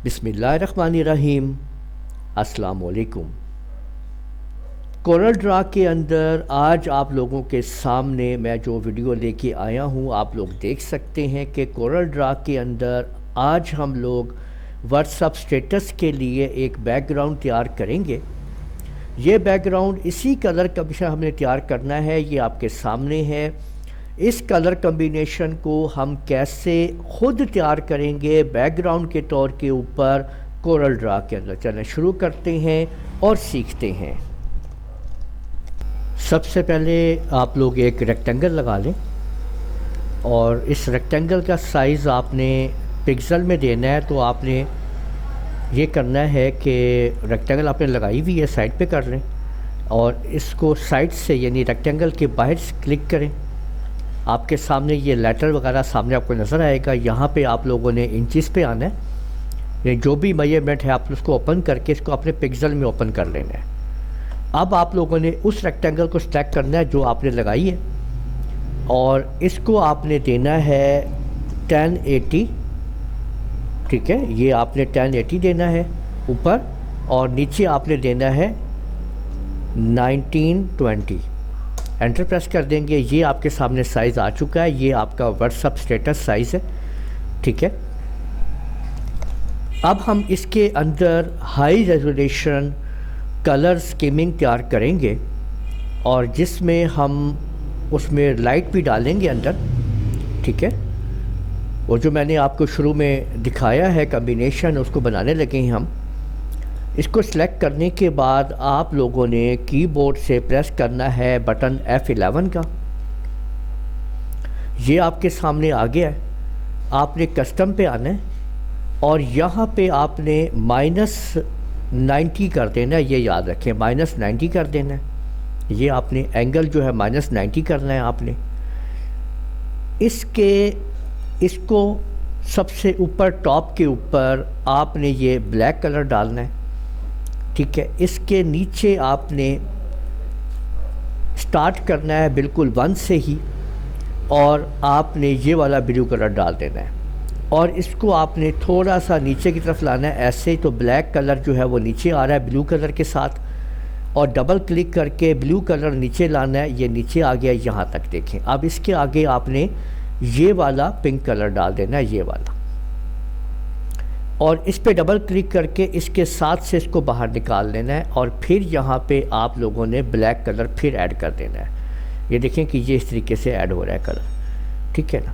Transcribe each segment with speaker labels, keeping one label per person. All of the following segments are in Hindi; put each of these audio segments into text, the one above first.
Speaker 1: बिस्मिल्लाहिर्रहमानिर्रहीम। अस्सलाम वालेकुम। कोरल ड्रा के अंदर आज आप लोगों के सामने मैं जो वीडियो लेके आया हूँ, आप लोग देख सकते हैं कि कोरल ड्रा के अंदर आज हम लोग व्हाट्सअप स्टेटस के लिए एक बैकग्राउंड तैयार करेंगे। ये बैकग्राउंड इसी कलर कम्बिनेशन हमने तैयार करना है, ये आपके सामने है। इस कलर कम्बिनेशन को हम कैसे ख़ुद तैयार करेंगे बैकग्राउंड के तौर के ऊपर कोरल ड्रा के अंदर, चलें शुरू करते हैं और सीखते हैं। सबसे पहले आप लोग एक रेक्टेंगल लगा लें और इस रेक्टेंगल का साइज़ आपने पिक्सल में देना है। तो आपने ये करना है कि रेक्टेंगल आपने लगाई हुई है, साइड पे कर लें और इसको साइड से यानी रेक्टेंगल के बाहर से क्लिक करें। आपके सामने ये लेटर वगैरह सामने आपको नज़र आएगा। यहाँ पे आप लोगों ने इंचेस पे आना है, ये जो भी मेजरमेंट है आप उसको ओपन करके इसको अपने पिक्सल में ओपन कर लेना है। अब आप लोगों ने उस रेक्टेंगल को सिलेक्ट करना है जो आपने लगाई है और इसको आपने देना है 1080। ठीक है, ये आपने 1080 देना है ऊपर और नीचे आपने देना है 1920। एंटर प्रेस कर देंगे। ये आपके सामने साइज़ आ चुका है, ये आपका व्हाट्सअप स्टेटस साइज़ है। ठीक है, अब हम इसके अंदर हाई रेजोल्यूशन कलर स्कीमिंग तैयार करेंगे और जिसमें हम उसमें लाइट भी डालेंगे अंदर। ठीक है, वो जो मैंने आपको शुरू में दिखाया है कम्बिनेशन, उसको बनाने लगे हैं हम। इसको सिलेक्ट करने के बाद आप लोगों ने कीबोर्ड से प्रेस करना है बटन F11 का। ये आपके सामने आ गया है। आपने कस्टम पे आना है और यहाँ पे आपने -90 कर देना है। ये याद रखें, -90 कर देना है। ये आपने एंगल जो है -90 करना है आपने। इसको सबसे ऊपर टॉप के ऊपर आपने ये ब्लैक कलर डालना है। ठीक है, इसके नीचे आपने स्टार्ट करना है बिल्कुल 1 से ही और आपने ये वाला ब्लू कलर डाल देना है और इसको आपने थोड़ा सा नीचे की तरफ लाना है ऐसे। तो ब्लैक कलर जो है वो नीचे आ रहा है ब्लू कलर के साथ और डबल क्लिक करके ब्लू कलर नीचे लाना है। ये नीचे आ गया, यहाँ तक देखें। अब इसके आगे आपने ये वाला पिंक कलर डाल देना है, ये वाला, और इस पे डबल क्लिक करके इसके साथ से इसको बाहर निकाल लेना है और फिर यहाँ पे आप लोगों ने ब्लैक कलर फिर ऐड कर देना है। ये देखें कि ये इस तरीके से ऐड हो रहा है कलर। ठीक है ना,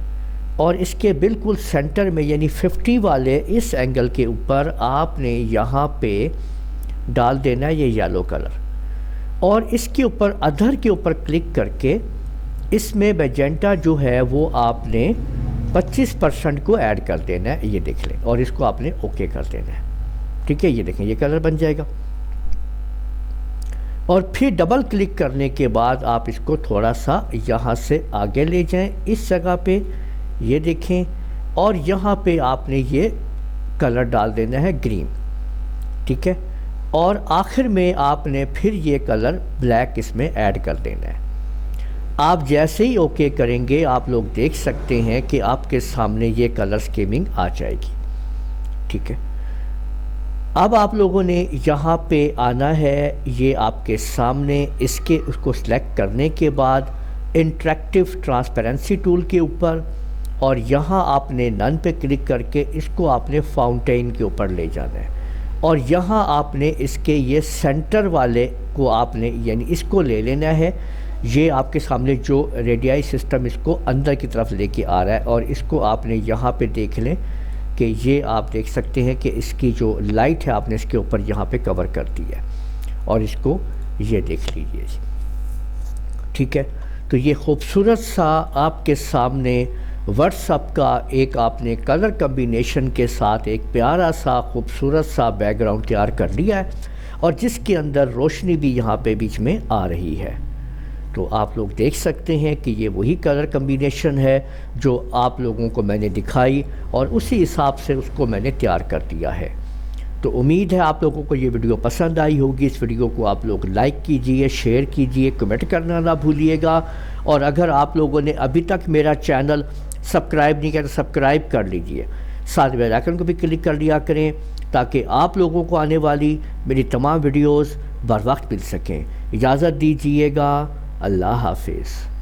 Speaker 1: और इसके बिल्कुल सेंटर में यानी 50 वाले इस एंगल के ऊपर आपने यहाँ पे डाल देना है ये येलो कलर और इसके ऊपर अधर के ऊपर क्लिक करके इसमें मैजेंटा जो है वो आपने 25% को ऐड कर देना है। ये देख लें और इसको आपने ओके कर देना है। ठीक है, ये देखें ये कलर बन जाएगा और फिर डबल क्लिक करने के बाद आप इसको थोड़ा सा यहाँ से आगे ले जाएं इस जगह पे, ये देखें, और यहाँ पे आपने ये कलर डाल देना है ग्रीन। ठीक है, और आखिर में आपने फिर ये कलर ब्लैक इसमें ऐड कर देना है। आप जैसे ही ओके करेंगे आप लोग देख सकते हैं कि आपके सामने ये कलर स्कीमिंग आ जाएगी। ठीक है, अब आप लोगों ने यहाँ पे आना है, ये आपके सामने इसके उसको सिलेक्ट करने के बाद इंटरेक्टिव ट्रांसपेरेंसी टूल के ऊपर और यहाँ आपने नन पे क्लिक करके इसको आपने फाउंटेन के ऊपर ले जाना है और यहाँ आपने इसके ये सेंटर वाले को आपने यानी इसको ले लेना है। ये आपके सामने जो रेडियाई सिस्टम इसको अंदर की तरफ लेके आ रहा है और इसको आपने यहाँ पे देख लें कि ये आप देख सकते हैं कि इसकी जो लाइट है आपने इसके ऊपर यहाँ पे कवर कर दी है और इसको ये देख लीजिए जी। ठीक है, तो ये खूबसूरत सा आपके सामने व्हाट्सअप का एक आपने कलर कम्बिनेशन के साथ एक प्यारा सा खूबसूरत सा बैकग्राउंड तैयार कर लिया है और जिसके अंदर रोशनी भी यहाँ पे बीच में आ रही है। तो आप लोग देख सकते हैं कि ये वही कलर कम्बिनेशन है जो आप लोगों को मैंने दिखाई और उसी हिसाब से उसको मैंने तैयार कर दिया है। तो उम्मीद है आप लोगों को ये वीडियो पसंद आई होगी। इस वीडियो को आप लोग लाइक कीजिए, शेयर कीजिए, कमेंट करना ना भूलिएगा और अगर आप लोगों ने अभी तक मेरा चैनल सब्सक्राइब नहीं किया तो सब्सक्राइब कर लीजिए साथ बेल आइकन को भी क्लिक कर लिया करें ताकि आप लोगों को आने वाली मेरी तमाम वीडियोस बर वक्त मिल सकें। इजाज़त दीजिएगा। अल्लाह हाफिज़।